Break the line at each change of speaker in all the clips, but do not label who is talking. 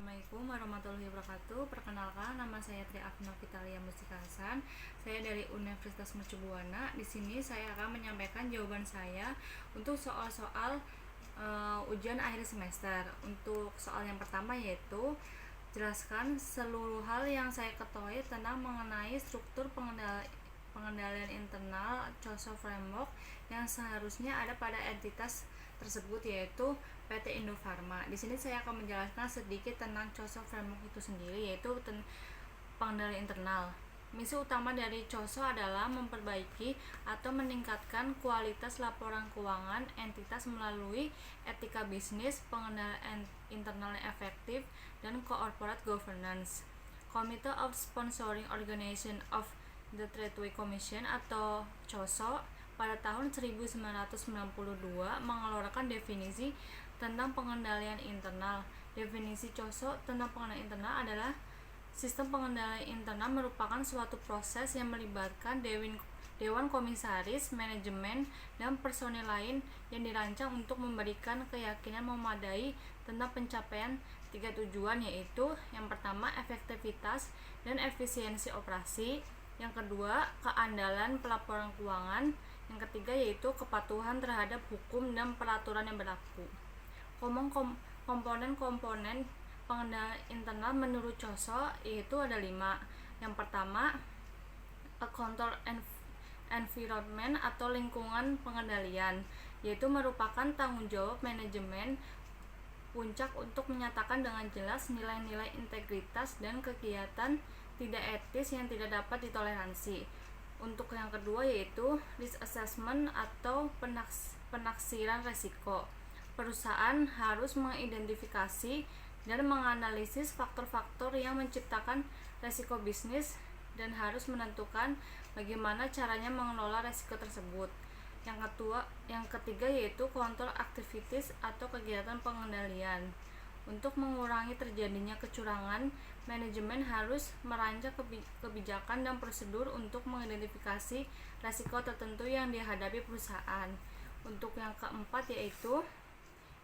Assalamualaikum warahmatullahi wabarakatuh. Perkenalkan, nama saya Tri Afna Vitalia Mustika Hasan. Saya dari Universitas Mercubuana. Di sini saya akan menyampaikan jawaban saya untuk soal-soal ujian akhir semester. Untuk soal yang pertama yaitu jelaskan seluruh hal yang saya ketahui tentang mengenai struktur pengendalian internal COSO Framework yang seharusnya ada pada entitas tersebut, yaitu PT Indofarma. Di sini saya akan menjelaskan sedikit tentang COSO Framework itu sendiri, yaitu pengendalian internal. Misi utama dari COSO adalah memperbaiki atau meningkatkan kualitas laporan keuangan entitas melalui etika bisnis, pengendalian internal yang efektif, dan corporate governance. Committee of Sponsoring Organization of the Tradeway Commission atau COSO pada tahun 1992 mengeluarkan definisi tentang pengendalian internal. Definisi COSO tentang pengendalian internal adalah sistem pengendalian internal merupakan suatu proses yang melibatkan dewan komisaris, manajemen, dan personil lain yang dirancang untuk memberikan keyakinan memadai tentang pencapaian tiga tujuan, yaitu yang pertama efektivitas dan efisiensi operasi, yang kedua keandalan pelaporan keuangan, yang ketiga yaitu kepatuhan terhadap hukum dan peraturan yang berlaku. Komponen-komponen pengendalian internal menurut COSO yaitu ada 5. Yang pertama, a control environment atau lingkungan pengendalian, yaitu merupakan tanggung jawab manajemen puncak untuk menyatakan dengan jelas nilai-nilai integritas dan kegiatan tidak etis yang tidak dapat ditoleransi. Untuk yang kedua yaitu risk assessment atau penaksiran resiko. Perusahaan harus mengidentifikasi dan menganalisis faktor-faktor yang menciptakan resiko bisnis dan harus menentukan bagaimana caranya mengelola resiko tersebut. Yang ketiga yaitu control activities atau kegiatan pengendalian. Untuk mengurangi terjadinya kecurangan, manajemen harus merancang kebijakan dan prosedur untuk mengidentifikasi risiko tertentu yang dihadapi perusahaan. Untuk yang keempat yaitu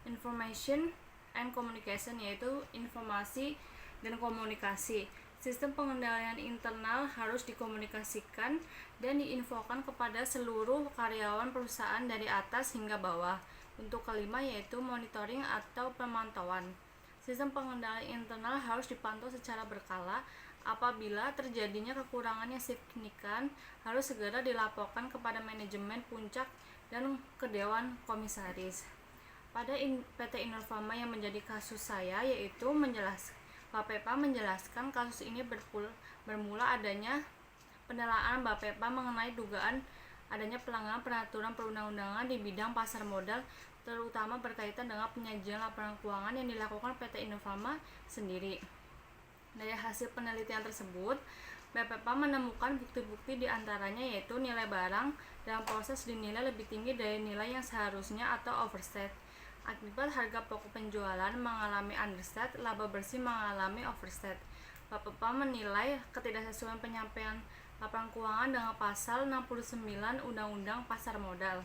information and communication, yaitu informasi dan komunikasi. Sistem pengendalian internal harus dikomunikasikan dan diinfokan kepada seluruh karyawan perusahaan dari atas hingga bawah. Untuk kelima yaitu monitoring atau pemantauan. Sistem pengendalian internal harus dipantau secara berkala. Apabila terjadinya kekurangan yang signifikan, harus segera dilaporkan kepada manajemen puncak dan ke dewan komisaris. Pada PT Indofarma yang menjadi kasus saya, yaitu Bapeppa menjelaskan kasus ini bermula adanya penilaian Bapeppa mengenai dugaan adanya pelanggaran peraturan perundang-undangan di bidang pasar modal, terutama berkaitan dengan penyajian laporan keuangan yang dilakukan PT Indofarma sendiri. Dari hasil penelitian tersebut, Bapeppa menemukan bukti-bukti diantaranya yaitu nilai barang dalam proses dinilai lebih tinggi dari nilai yang seharusnya atau overset. Akibat harga pokok penjualan mengalami underset, laba bersih mengalami overset. Bapeppa menilai ketidaksesuaian penyampaian laporan keuangan dengan pasal 69 Undang-Undang Pasar Modal.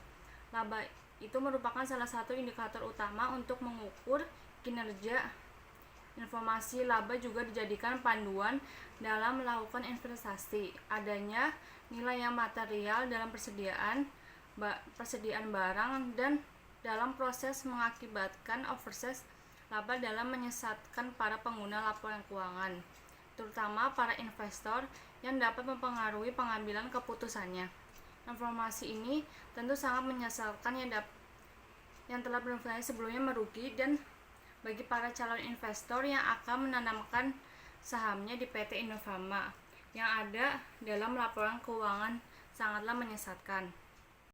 Laba itu merupakan salah satu indikator utama untuk mengukur kinerja. Informasi laba juga dijadikan panduan dalam melakukan investasi. Adanya nilai yang material dalam persediaan barang dan dalam proses mengakibatkan overset laba dalam menyesatkan para pengguna laporan keuangan, terutama para investor yang dapat mempengaruhi pengambilan keputusannya. Informasi ini tentu sangat menyesalkan yang telah berinvestasi sebelumnya merugi, dan bagi para calon investor yang akan menanamkan sahamnya di PT Indofarma yang ada dalam laporan keuangan sangatlah menyesatkan.